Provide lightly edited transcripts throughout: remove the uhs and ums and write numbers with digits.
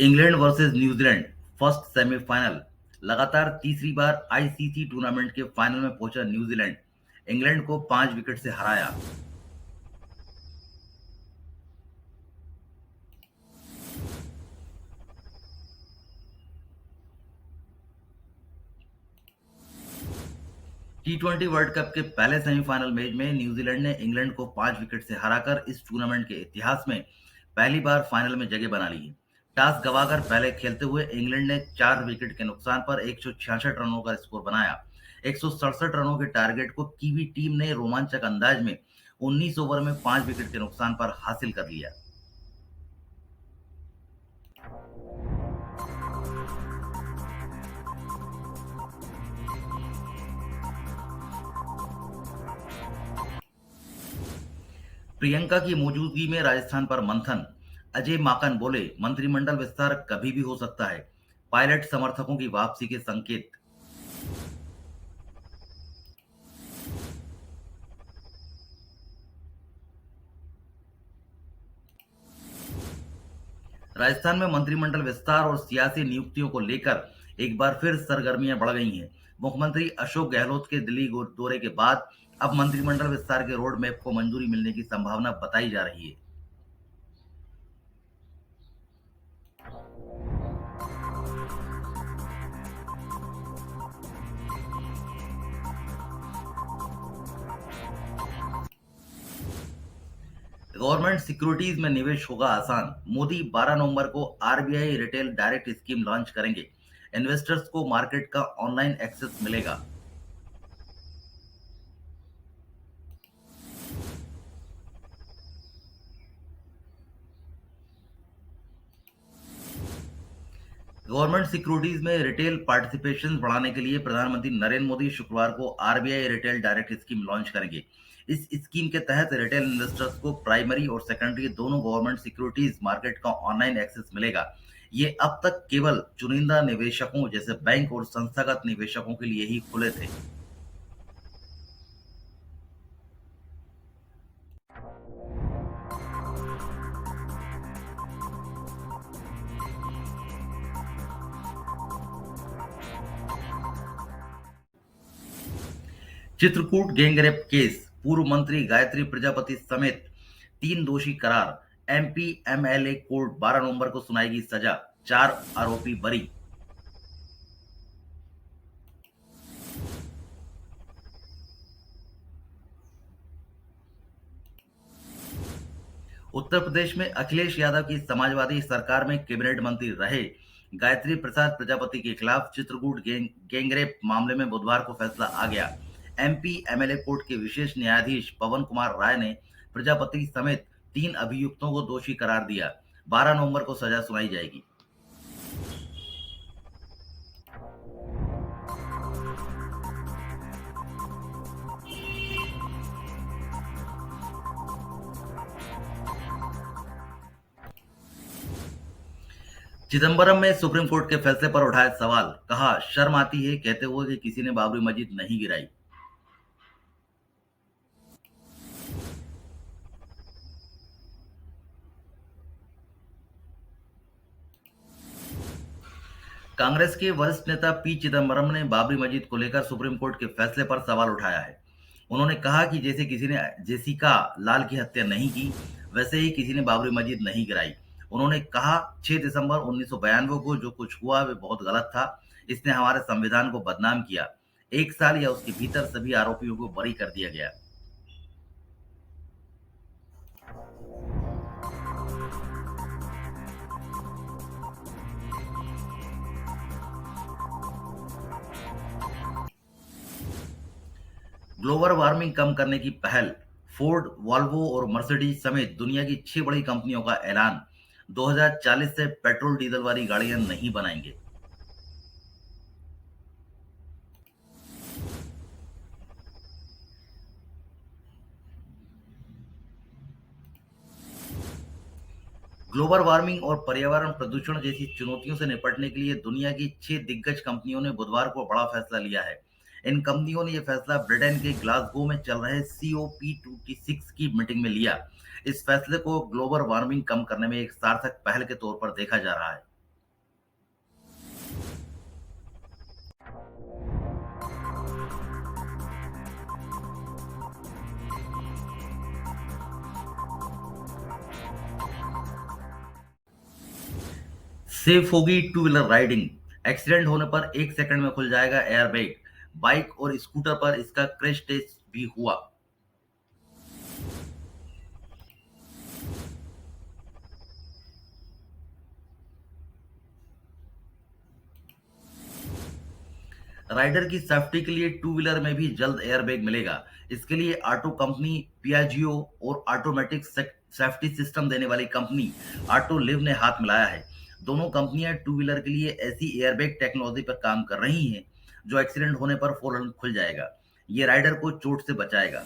England versus New Zealand first semifinal. लगातार तीसरी बार ICC tournament के फाइनल में पहुंचा न्यूजीलैंड। इंग्लैंड को 5 विकेट से हराया। टी20 वर्ल्ड कप के पहले सेमीफाइनल मैच में न्यूजीलैंड ने इंग्लैंड को 5 विकेट से हराकर इस टूर्नामेंट के इतिहास में पहली बार फाइनल में जगह बना ली है। टॉस गंवाकर पहले खेलते हुए इंग्लैंड ने 4 विकेट के नुकसान पर 166 रनों का स्कोर बनाया। 167 रनों के टारगेट को कीवी टीम ने रोमांचक अंदाज में 19 ओवर में 5 विकेट के नुकसान पर हासिल कर लिया। प्रियंका की मौजूदगी में राजस्थान पर मंथन। अजय माकन बोले, मंत्रिमंडल विस्तार कभी भी हो सकता है। पायलट समर्थकों की वापसी के संकेत। राजस्थान में मंत्रिमंडल विस्तार और सियासी नियुक्तियों को लेकर एक बार फिर सरगर्मियां बढ़ गई हैं। मुख्यमंत्री अशोक गहलोत के दिल्ली दौरे के बाद अब मंत्रिमंडल विस्तार के रोड मैप को मंजूरी मिलने की संभावना बताई जा रही है। गवर्नमेंट सिक्योरिटीज में निवेश होगा आसान। मोदी 12 नवंबर को RBI retail direct scheme launch करेंगे। इन्वेस्टर्स को मार्केट का ऑनलाइन एक्सेस मिलेगा। गवर्नमेंट सिक्योरिटीज में रिटेल पार्टिसिपेशन बढ़ाने के लिए प्रधानमंत्री नरेंद्र मोदी शुक्रवार को RBI retail direct scheme launch करेंगे। इस स्कीम के तहत रिटेल इन्वेस्टर्स को प्राइमरी और सेकेंडरी दोनों गवर्नमेंट सिक्योरिटीज मार्केट का ऑनलाइन एक्सेस मिलेगा। ये अब तक केवल चुनिंदा निवेशकों जैसे बैंक और संस्थागत निवेशकों के लिए ही खुले थे। Chitrakoot gangrape case. पूर्व मंत्री गायत्री प्रजापति समेत 3 दोषी करार। एमपी एमएलए कोर्ट 12 नवंबर को सुनाएगी सजा। 4 आरोपी बरी। उत्तर प्रदेश में अखिलेश यादव की समाजवादी सरकार में कैबिनेट मंत्री रहे गायत्री प्रसाद प्रजापति के खिलाफ चित्रकूट गैंगरेप मामले में बुधवार को फैसला आ गया। एमपी एमएलए कोर्ट के विशेष न्यायाधीश पवन कुमार राय ने प्रजापति समेत 3 अभियुक्तों को दोषी करार दिया। 12 नवंबर को सजा सुनाई जाएगी। चिदंबरम में सुप्रीम कोर्ट के फैसले पर उठाए सवाल। कहा, शर्म आती है कहते हुए कि किसी ने बाबरी मस्जिद नहीं गिराई। कांग्रेस के वरिष्ठ नेता पी चिदंबरम ने बाबरी मस्जिद को लेकर सुप्रीम कोर्ट के फैसले पर सवाल उठाया है। उन्होंने कहा कि जैसे किसी ने जेसिका लाल की हत्या नहीं की, वैसे ही किसी ने बाबरी मस्जिद नहीं गिराई। उन्होंने कहा, 6 दिसंबर 1992 को जो कुछ हुआ वे बहुत गलत था। इसने हमारे संविधान को बदनाम किया। 1 साल या उसके भीतर सभी आरोपियों को बरी कर दिया गया। ग्लोबल वार्मिंग कम करने की पहल। फोर्ड, वॉल्वो और मर्सिडीज समेत दुनिया की 6 बड़ी कंपनियों का ऐलान। 2040 से पेट्रोल डीजल वाली गाड़ियां नहीं बनाएंगे। ग्लोबल वार्मिंग और पर्यावरण प्रदूषण जैसी चुनौतियों से निपटने के लिए दुनिया की 6 दिग्गज कंपनियों ने बुधवार को बड़ा फैसला लिया है। इन कंपनियों ने यह फैसला ब्रिटेन के ग्लासगो में चल रहे COP26 की मीटिंग में लिया। इस फैसले को ग्लोबल वार्मिंग कम करने में एक सार्थक पहल के तौर पर देखा जा रहा है। सेफ होगी टू व्हीलर राइडिंग। एक्सीडेंट होने पर 1 सेकंड में खुल जाएगा एयरबैग। बाइक और स्कूटर पर इसका क्रैश टेस्ट भी हुआ। राइडर की सेफ्टी के लिए टू व्हीलर में भी जल्द एयरबैग मिलेगा। इसके लिए ऑटो कंपनी पियाजियो और ऑटोमेटिक सेफ्टी सिस्टम देने वाली कंपनी ऑटो लिव ने हाथ मिलाया है। दोनों कंपनियां टू व्हीलर के लिए ऐसी एयरबैग टेक्नोलॉजी पर काम कर रही हैं जो एक्सीडेंट होने पर फौरन खुल जाएगा। ये राइडर को चोट से बचाएगा।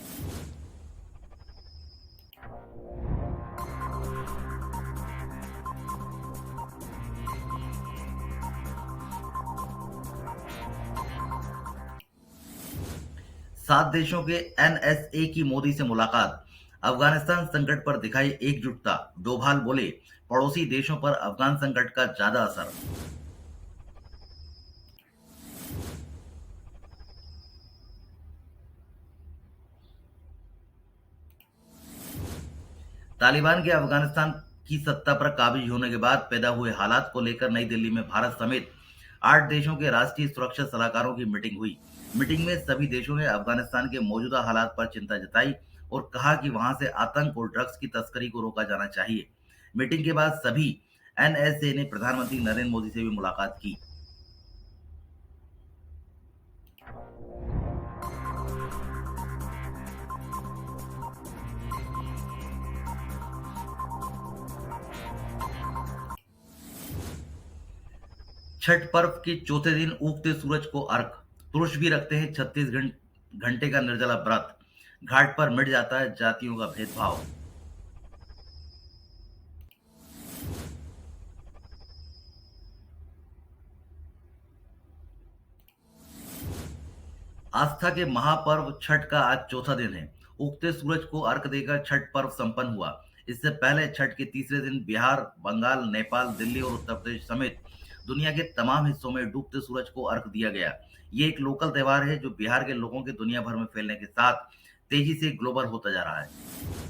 सात देशों के एनएसए की मोदी से मुलाकात। अफगानिस्तान संकट पर दिखाई एकजुटता। डोभाल बोले, पड़ोसी देशों पर अफगान संकट का ज्यादा असर। तालिबान के अफगानिस्तान की सत्ता पर काबिज होने के बाद पैदा हुए हालात को लेकर नई दिल्ली में भारत समेत 8 देशों के राष्ट्रीय सुरक्षा सलाहकारों की मीटिंग हुई। मीटिंग में सभी देशों ने अफगानिस्तान के मौजूदा हालात पर चिंता जताई और कहा कि वहां से आतंक और ड्रग्स की तस्करी को रोका जाना चाहिए। मीटिंग के बाद सभी एनएसए ने प्रधानमंत्री नरेंद्र मोदी से भी मुलाकात की। छठ पर्व के चौथे दिन उगते सूरज को अर्घ। पुरुष भी रखते हैं 36 घंटे का निर्जला व्रत। घाट पर मिट जाता है जातियों का भेदभाव। आस्था के महापर्व छठ का आज चौथा दिन है। उगते सूरज को अर्घ देकर छठ पर्व संपन्न हुआ। इससे पहले छठ के तीसरे दिन बिहार, बंगाल, नेपाल, दिल्ली और उत्तर प्रदेश समेत दुनिया के तमाम हिस्सों में डूबते सूरज को अर्घ दिया गया। ये एक लोकल त्योहार है जो बिहार के लोगों के दुनिया भर में फैलने के साथ तेजी से ग्लोबल होता जा रहा है।